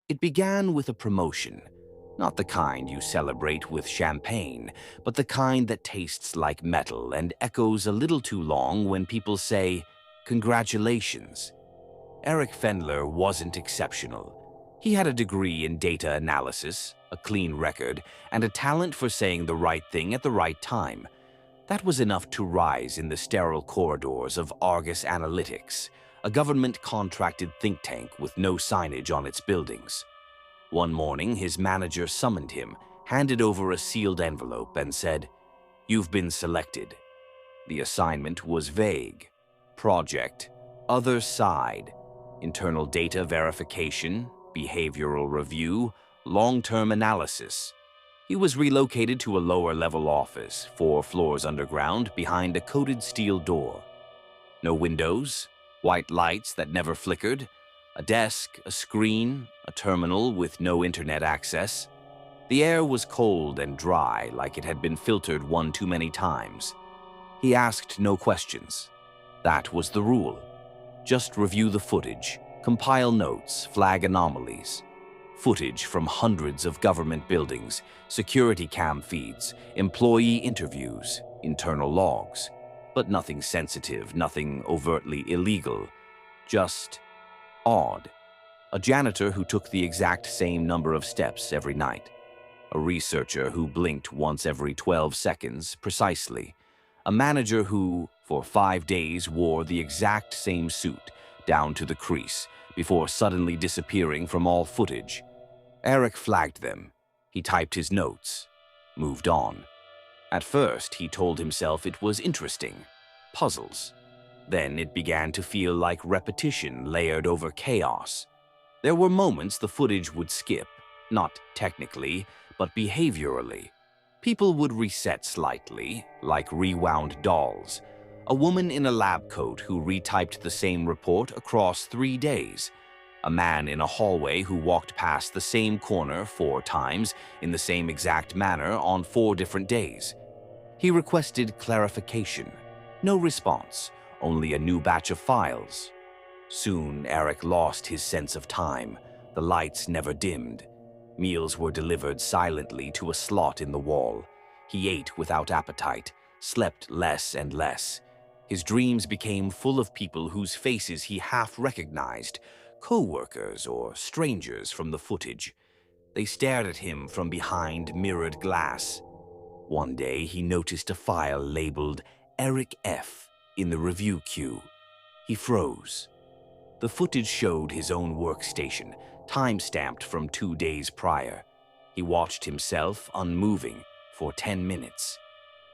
It began with a promotion, not the kind you celebrate with champagne, but the kind that tastes like metal and echoes a little too long when people say, "Congratulations." Eric Fendler wasn't exceptional. He had a degree in data analysis, a clean record, and a talent for saying the right thing at the right time. That was enough to rise in the sterile corridors of Argus Analytics, a government-contracted think tank with no signage on its buildings. One morning, his manager summoned him, handed over a sealed envelope, and said, "You've been selected." The assignment was vague. Project, other side, internal data verification, behavioral review, long-term analysis. He was relocated to a lower-level office, 4 floors underground, behind a coated steel door. No windows, white lights that never flickered, a desk, a screen, a terminal with no internet access. The air was cold and dry, like it had been filtered one too many times. He asked no questions. That was the rule. Just review the footage, compile notes, flag anomalies. Footage from hundreds of government buildings, security cam feeds, employee interviews, internal logs. But nothing sensitive, nothing overtly illegal. Just odd. A janitor who took the exact same number of steps every night. A researcher who blinked once every 12 seconds, precisely. A manager who, for 5 days, wore the exact same suit, down to the crease, before suddenly disappearing from all footage. Eric flagged them. He typed his notes. Moved on. At first, he told himself it was interesting. Puzzles. Then it began to feel like repetition layered over chaos. There were moments the footage would skip, not technically, but behaviorally. People would reset slightly, like rewound dolls. A woman in a lab coat who retyped the same report across 3 days. A man in a hallway who walked past the same corner 4 times in the same exact manner on 4 different days. He requested clarification. No response, only a new batch of files. Soon, Eric lost his sense of time. The lights never dimmed. Meals were delivered silently to a slot in the wall. He ate without appetite, slept less and less. His dreams became full of people whose faces he half recognized, co-workers or strangers from the footage. They stared at him from behind mirrored glass. One day, he noticed a file labeled Eric F. in the review queue. He froze. The footage showed his own workstation, time-stamped from 2 days prior. He watched himself, unmoving, for 10 minutes.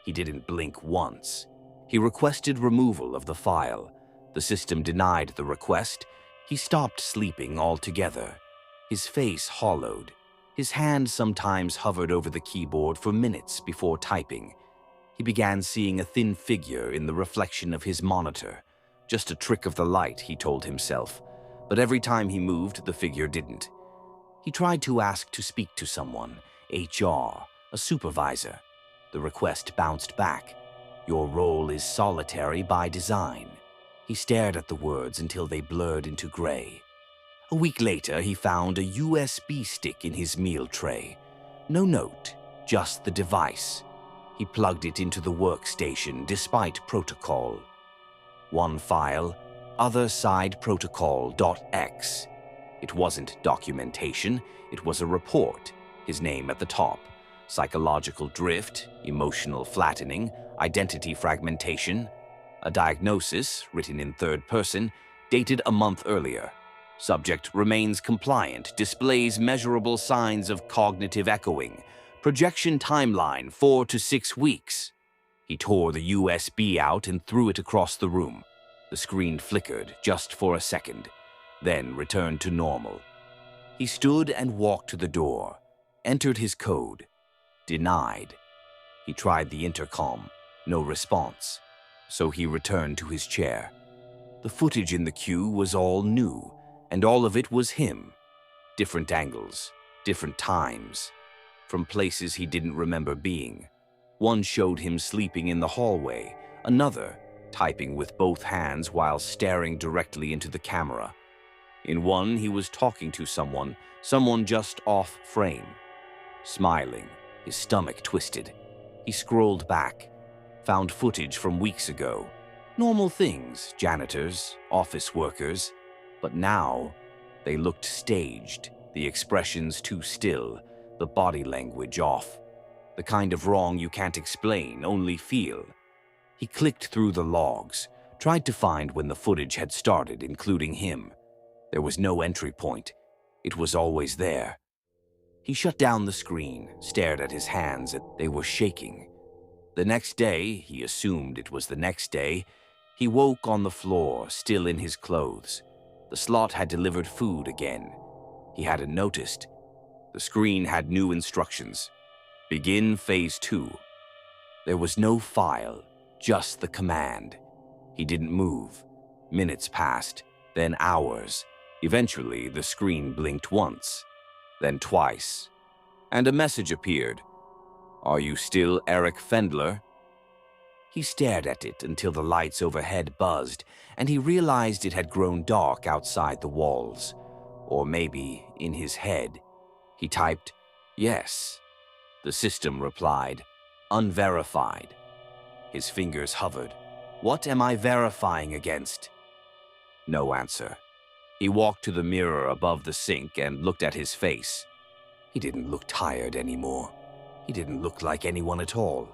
He didn't blink once. He requested removal of the file. The system denied the request. He stopped sleeping altogether. His face hollowed. His hand sometimes hovered over the keyboard for minutes before typing. He began seeing a thin figure in the reflection of his monitor. Just a trick of the light, he told himself. But every time he moved, the figure didn't. He tried to ask to speak to someone, HR, a supervisor. The request bounced back. Your role is solitary by design. He stared at the words until they blurred into gray. A week later, he found a USB stick in his meal tray. No note, just the device. He plugged it into the workstation despite protocol. One file, other side protocol.x. It wasn't documentation, it was a report, his name at the top. Psychological drift, emotional flattening, identity fragmentation. A diagnosis, written in third person, dated a month earlier. Subject remains compliant, displays measurable signs of cognitive echoing. Projection timeline 4 to 6 weeks. He tore the USB out and threw it across the room. The screen flickered just for a second, then returned to normal. He stood and walked to the door, entered his code. Denied. He tried the intercom. No response. So he returned to his chair. The footage in the queue was all new, and all of it was him. Different angles, different times, from places he didn't remember being. One showed him sleeping in the hallway, another typing with both hands while staring directly into the camera. In one, he was talking to someone just off frame, smiling, his stomach twisted. He scrolled back, found footage from weeks ago. Normal things, janitors, office workers. But now, they looked staged, the expressions too still, the body language off. The kind of wrong you can't explain, only feel. He clicked through the logs, tried to find when the footage had started, including him. There was no entry point. It was always there. He shut down the screen, stared at his hands, and they were shaking. The next day, he assumed it was the next day, he woke on the floor, still in his clothes. The slot had delivered food again. He hadn't noticed. The screen had new instructions. Begin phase 2. There was no file, just the command. He didn't move. Minutes passed, then hours. Eventually, the screen blinked once, then twice. And a message appeared. Are you still Eric Fendler? He stared at it until the lights overhead buzzed, and he realized it had grown dark outside the walls. Or maybe in his head. He typed, yes. The system replied, unverified. His fingers hovered. What am I verifying against? No answer. He walked to the mirror above the sink and looked at his face. He didn't look tired anymore. He didn't look like anyone at all.